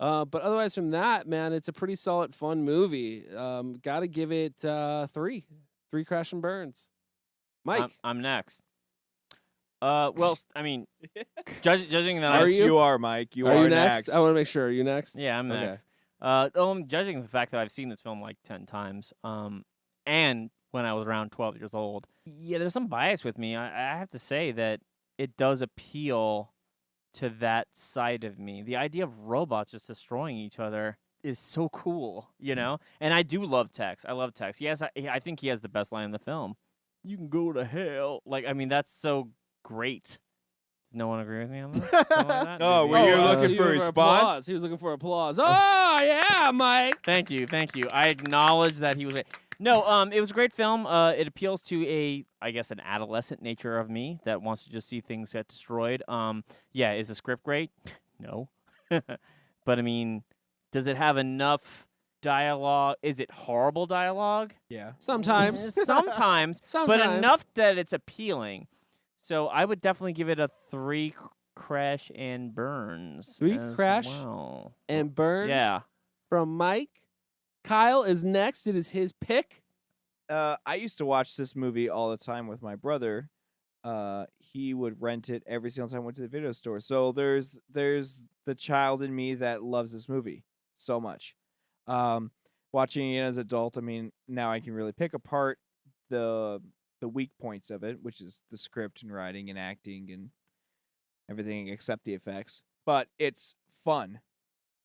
But otherwise from that, man, it's a pretty solid, fun movie. Got to give it 3 crash and burns. Mike, I'm next. Well, I mean, judging that Yes, you are, Mike. You are next. I want to make sure. Are you next? Yeah, I'm next. Judging the fact that I've seen this film like 10 times, and when I was around 12 years old, yeah, there's some bias with me. I have to say that it does appeal to that side of me. The idea of robots just destroying each other is so cool, you know? And I do love Tex. I love Tex. Yes, I think he has the best line in the film. You can go to hell. Like, I mean, that's so great. Does no one agree with me on that? Something like that? Oh, were you looking for a response? Applause. He was looking for applause. Oh, yeah, Mike. Thank you. I acknowledge that he was. No, it was a great film. It appeals to an adolescent nature of me that wants to just see things get destroyed. Yeah, is the script great? No. But I mean, does it have enough dialogue? Is it horrible dialogue? Yeah. Sometimes. Sometimes. But enough that it's appealing. So I would definitely give it a 3 crash and burns. 3 crash and burns? Yeah. From Mike. Kyle is next. It is his pick. I used to watch this movie all the time with my brother. He would rent it every single time I went to the video store. So there's the child in me that loves this movie so much. Watching it as an adult, I mean, now I can really pick apart the weak points of it, which is the script and writing and acting and everything except the effects. But it's fun.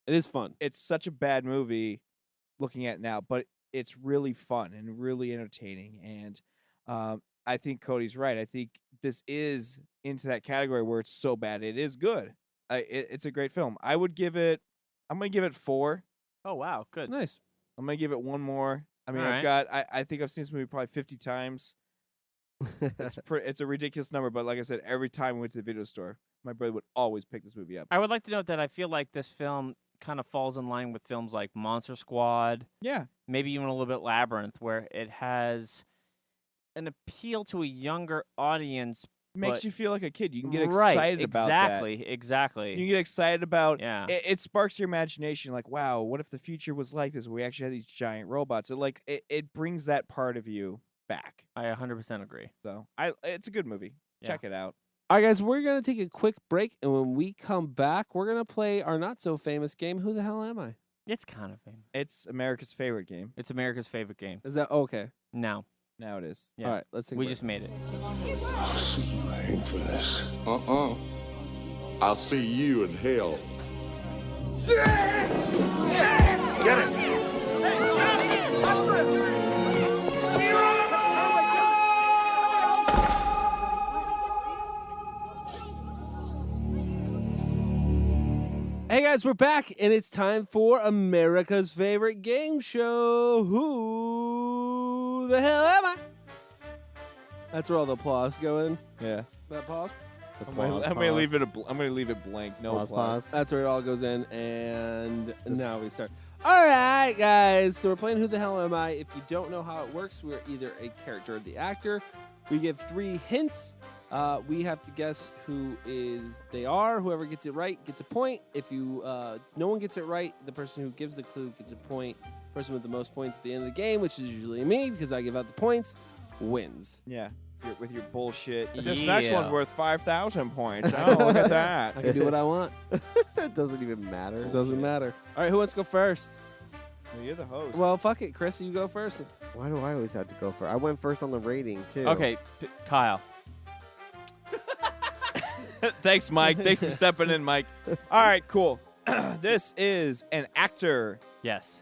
It is fun. It's such a bad movie looking at it now, but it's really fun and really entertaining. And I think Cody's right. I think this is into that category where it's so bad it is good. It's a great film. I'm going to give it 4. Oh, wow. Good. Nice. I'm going to give it 1 more. I mean, I think I've seen this movie probably 50 times. It's a ridiculous number, but like I said, every time we went to the video store, my brother would always pick this movie up. I would like to note that I feel like this film kind of falls in line with films like Monster Squad. Yeah. Maybe even a little bit Labyrinth, where it has an appeal to a younger audience. Makes you feel like a kid. You can get excited about that. Exactly. You can get excited about it sparks your imagination. Like, wow, what if the future was like this? Where we actually had these giant robots. It brings that part of you back. I 100% agree. So it's a good movie. Yeah. Check it out. All right, guys, we're going to take a quick break, and when we come back, we're going to play our not-so-famous game, Who the Hell Am I? It's kind of famous. It's America's favorite game. It's America's favorite game. Is that okay? Now it is. Yeah. All right, let's take a We break. just made it. I ain't for this. I'll see you in hell. Get it! Hey, guys, we're back, and it's time for America's favorite game show, Who the Hell Am I? That's where all the applause go in. Yeah. That pause? I'm gonna leave it blank. No applause. That's where it all goes in, and now we start. All right, guys. So we're playing Who the Hell Am I? If you don't know how it works, we're either a character or the actor. We give 3 hints. We have to guess who they are. Whoever gets it right gets a point. If no one gets it right, the person who gives the clue gets a point. Person with the most points at the end of the game, which is usually me because I give out the points, wins. Yeah. With your bullshit. Yeah. This next one's worth 5,000 points. Oh, look at that. I can do what I want. It doesn't even matter. It doesn't matter. All right, who wants to go first? Well, you're the host. Well, fuck it, Chris. You go first. Why do I always have to go first? I went first on the rating, too. Okay, Kyle. Thanks, Mike. Thanks for stepping in, Mike. All right, cool. This is an actor. Yes.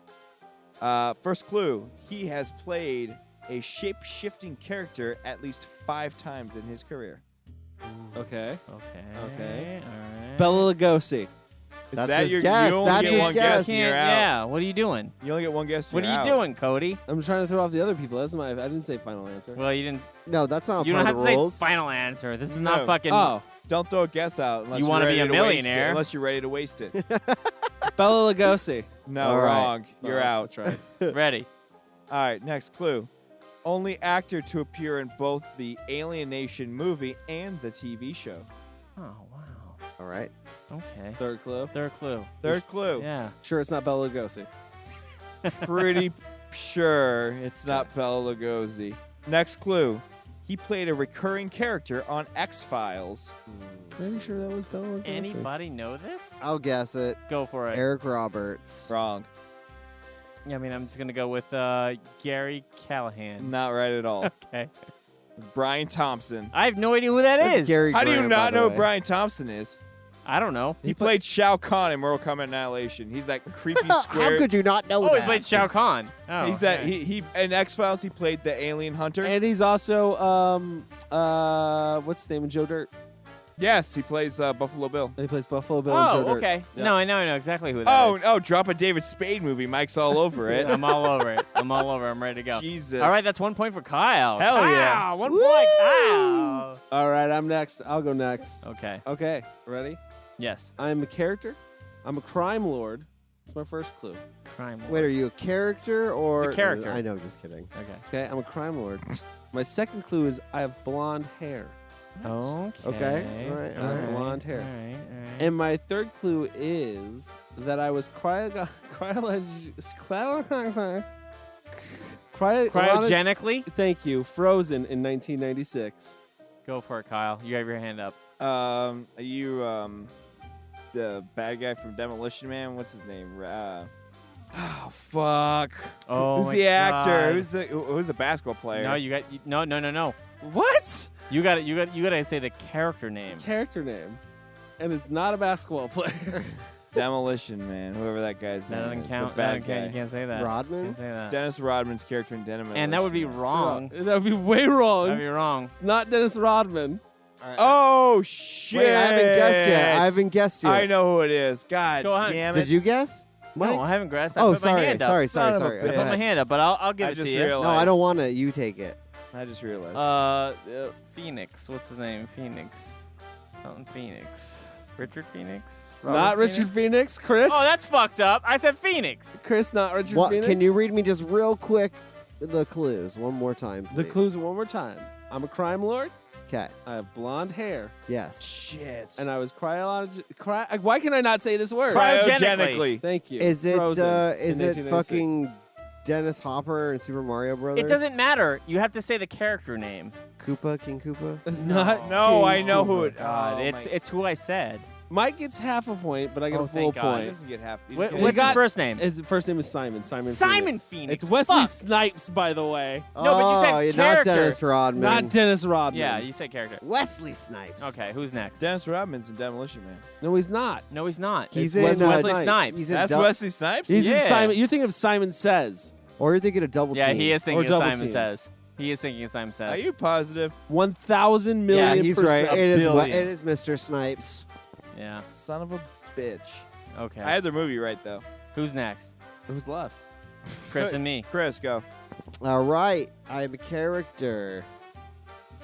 First clue. He has played a shape-shifting character at least 5 times in his career. Okay. Okay. Okay. All right. Bela Lugosi. That's that his your, guess. You only That's get his one guess. guess and you're out. Yeah, what are you doing? You only get one guess. What you're are you out. doing, Cody? I'm trying to throw off the other people. That's I didn't say final answer. Well, you didn't. No, that's not You part don't have of to the rules. say final answer. This is No. not fucking. Oh, Don't throw a guess out unless You want to be a millionaire. Unless you're ready to waste it. Bela Lugosi. No, All right. wrong. You're Oh, out. That's right. Ready. All right, next clue. Only actor to appear in both the Alien Nation movie and the TV show. Oh wow. All right. Okay. Third clue. Third clue. Third clue. Yeah. Sure, it's not Bela Lugosi. Pretty sure it's not Bela Lugosi. Next clue. He played a recurring character on X-Files. Pretty sure that was Bela Lugosi. Anybody know this? I'll guess it. Go for it. Eric Roberts. Wrong. Yeah, I mean, I'm just gonna go with Gary Callahan. Not right at all. Okay. It's Brian Thompson. I have no idea who that That's is. Gary How do you Grant, not by the know way. who Brian Thompson is? I don't know. He played Shao Kahn in Mortal Kombat Annihilation. He's that creepy How square. could you not know Oh, he that? played Shao Kahn. Oh, He's that okay. he in X-Files he played the alien hunter. And he's also what's his name in Joe Dirt? Yes, he plays Buffalo Bill. He plays Buffalo Bill in Joe Oh, Dirt. okay. Yeah. No, I know exactly who that is. Oh, drop a David Spade movie. Mike's all over it. I'm all over it. I'm all over. I'm ready to go. Jesus. All right, that's 1 point for Kyle. Hell Kyle, yeah. 1 point, Kyle. All right, I'm next. I'll go next. Okay. Okay, ready? Yes. I'm a character. I'm a crime lord. It's my first clue. Crime lord. Wait, are you a character or He's a character. I know, just kidding. Okay. Okay, I'm a crime lord. My second clue is I have blonde hair. Okay. Okay. All right, I have blonde hair. All right. And my third clue is that I was Cryogenically? Thank you. Frozen in 1996. Go for it, Kyle. You have your hand up. Are you the bad guy from Demolition Man? What's his name? Oh fuck. Oh, Who's my the actor? God. Who's the basketball player? No, you got no. What? You got to say the character name. Character name. And it's not a basketball player. Demolition Man, whoever that guy's That name doesn't is, count. the That bad doesn't count. guy. You can't say that. Rodman? Can't say that. Dennis Rodman's character in Demolition. And that would be Man. wrong. That would be way wrong. That'd be wrong. It's not Dennis Rodman. Oh shit! Wait, I haven't guessed yet. I haven't guessed yet. I know who it is. God Go ahead. damn it! Did you guess? Mike? No, I haven't grasped. I Oh, put my sorry. hand up. Sorry. Son of a Go I put ahead. my hand up, but I'll give I it to just you. realized. No, I don't want to. You take it. I just realized. Phoenix. What's his name? Phoenix. Something Phoenix. Richard Phoenix? Not Robert Richard Phoenix. Chris. Oh, that's fucked up. I said Phoenix. Chris, not Richard What? Phoenix. Can you read me just real quick the clues one more time, please? the clues one more time? I'm a crime lord. Okay. I have blonde hair. Yes. Shit. And I was why can I not say this word? Cryogenically. Thank you. Is it Frozen is in it 1996. fucking Dennis Hopper and Super Mario Brothers? It doesn't matter. You have to say the character name. Koopa, King Koopa. It's not. No, King I know Koopa. who it. God, oh, it's who I said. Mike gets half a point, but I get Oh, a full thank God. He point. doesn't get half. What's He his got- first name? His first name is Simon. Simon Phoenix. It's Wesley Fuck. Snipes, by the way. No, but you said Oh, you're character. not Dennis Rodman. Not Dennis Rodman. Yeah, you said character. Wesley Snipes. Okay, who's next? Dennis Rodman's in Demolition Man. No, he's not. No, he's not. He's It's in Wesley Snipes. He's in That's Dou- Wesley Snipes. He's in Yeah. Simon. You think of Simon Says. Or you're thinking of Double Yeah, Team. he is thinking of Double Simon Team. Says. He is thinking of Simon Says. Are you positive? 1,000 Yeah, million. he's right. percent. It is. billion. It is Mr. Snipes. Yeah. Son of a bitch. Okay. I had the movie right though. Who's next? Who's left? Chris and me. Chris, go. All right. I'm a character.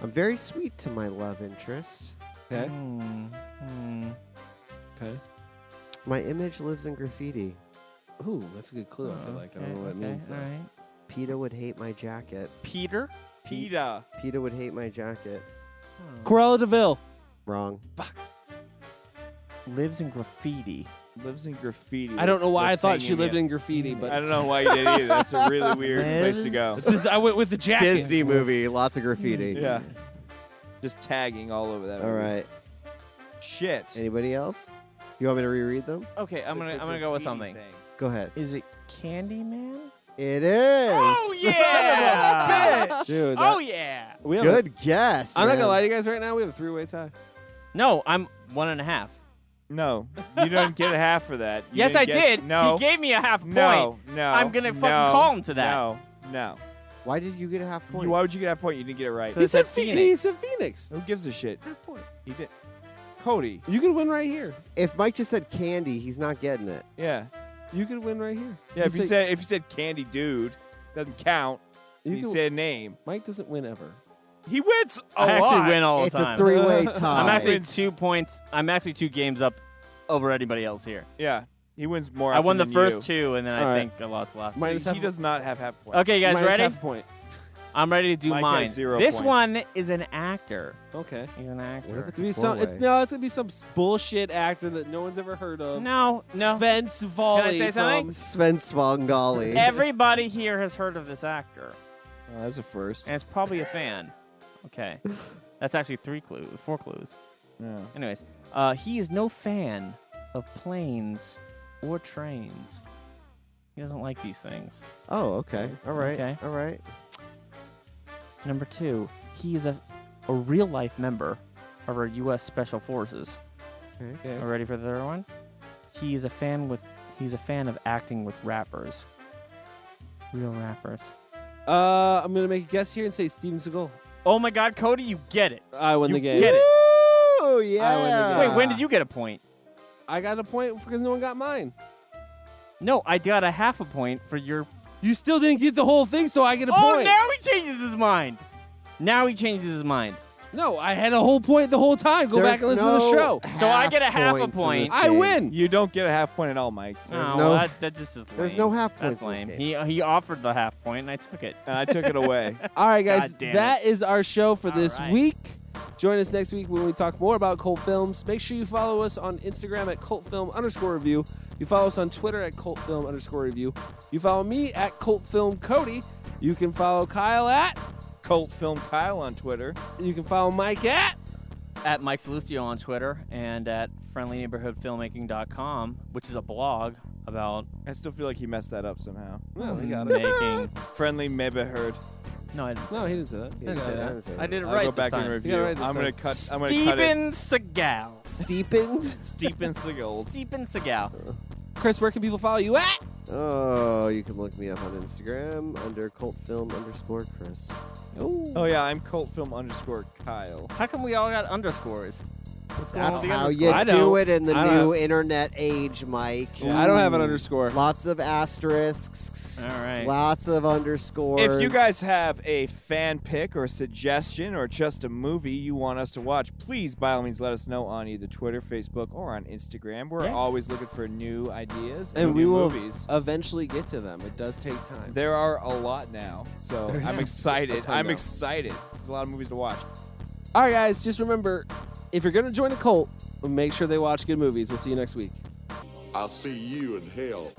I'm very sweet to my love interest. Okay. Hmm. Okay. My image lives in graffiti. Ooh, that's a good clue. I feel like I don't know what it means. All though. right. PETA would hate my jacket. Peter. PETA. PETA would hate my jacket. Cruella DeVille. Wrong. Lives in graffiti. Lives in graffiti. I don't know why I What's thought she hanging lived it? in graffiti, but I don't know why you did either. That's a really weird place to go. it's just I went with the jacket. Disney movie. Lots of graffiti. Yeah. Just tagging all over that. All movie. right. Shit. Anybody else? You want me to reread them? Okay, I'm gonna go with something. Go ahead. Is it Candyman? It is. Oh yeah! bitch. Dude. Oh yeah! We have Good guess. I'm not man. gonna lie to you guys right now. We have a three-way tie. No, I'm 1.5. No, you don't get a half for that. You Yes, didn't I guess- did. No. He gave me a half point. No, no. I'm gonna fucking no, call him to that. No. Why did you get a half point? Why would you get a half point? You didn't get it right. He said He Phoenix. said Phoenix. Who gives a shit? Half point. He did. Cody. You could win right here. If Mike just said candy, he's not getting it. Yeah. You could win right here. Yeah, if you said candy dude, doesn't count. You can- said a name. Mike doesn't win ever. He wins a I lot. actually win all the It's time. a three-way tie. I'm actually 2 points. I'm actually 2 games up over anybody else here. Yeah. He wins more I won often the than first you. 2, and then All I right. think I lost the last. Minus He half- does not have half point. Okay, guys, Minus ready? half a point. I'm ready to do Mike mine. has 0 This points. one is an actor. Okay. He's an actor. It's To be some, it's four-way. no, it's gonna be some bullshit actor that no one's ever heard of. No. Sven Svali Can I say something? from Sven Svangali. Everybody here has heard of this actor, Oh, that's a first. and it's probably a fan. Okay, that's actually 4 clues. Yeah. Anyways, he is no fan of planes or trains. He doesn't like these things. Oh, okay. All right. Okay. All right. Number 2, he is a real life member of our U.S. Special Forces. Okay. Are you ready for the third one? He's a fan of acting with rappers. Real rappers. I'm gonna make a guess here and say Steven Seagal. Oh my God, Cody, you get it. I won the game. Get it. Oh, yeah. Wait, when did you get a point? I got a point because no one got mine. No, I got a half a point for your. You still didn't get the whole thing, so I get a Oh, point. now he changes his mind. No, I had a whole point the whole time. Go back and listen to the show. So I get a half a points in point. this I game. win. You don't get a half point at all, Mike. Oh, no- that just is lame. There's no half points That's in this lame. game. He offered the half point, and I took it. And I took it away. All right, guys, God damn that it. is our show for this right. week. Join us next week when we talk more about cult films. Make sure you follow us on Instagram at cultfilm_review. You follow us on Twitter at cultfilm_review. You follow me at cultfilmcody. You can follow Kyle at. Cult Film Kyle on Twitter. You can follow Mike at. At Mike Salustio on Twitter and at friendlyneighborhoodfilmmaking.com, which is a blog about I still feel like he messed that up somehow. No, he got it. making. Friendly Maybeheard. No, I didn't. No, he didn't say that. I didn't say I didn't say that. that. I did it I'll right go this back time. and review. You got it right this I'm gonna time. cut. I'm gonna cut it. Steven Seagal. Steepened? Steven Seagal. Steven Seagal. Chris, where can people follow you at? Oh, you can look me up on Instagram under cultfilm_Chris. Oh yeah, I'm Cult Film _Kyle. How come we all got underscores? What's going on That's with the how underscore? you I do don't. it in the I don't new internet age, Mike. I don't have an underscore. Lots of asterisks. All right. Lots of underscores. If you guys have a fan pick or suggestion or just a movie you want us to watch, please by all means let us know on either Twitter, Facebook, or on Instagram. We're Yeah. always looking for new ideas And we new will movies. eventually get to them. It does take time. There are a lot now, so There's I'm a excited. ton I'm now. excited. There's a lot of movies to watch. All right, guys, just remember, if you're going to join a cult, make sure they watch good movies. We'll see you next week. I'll see you in hell.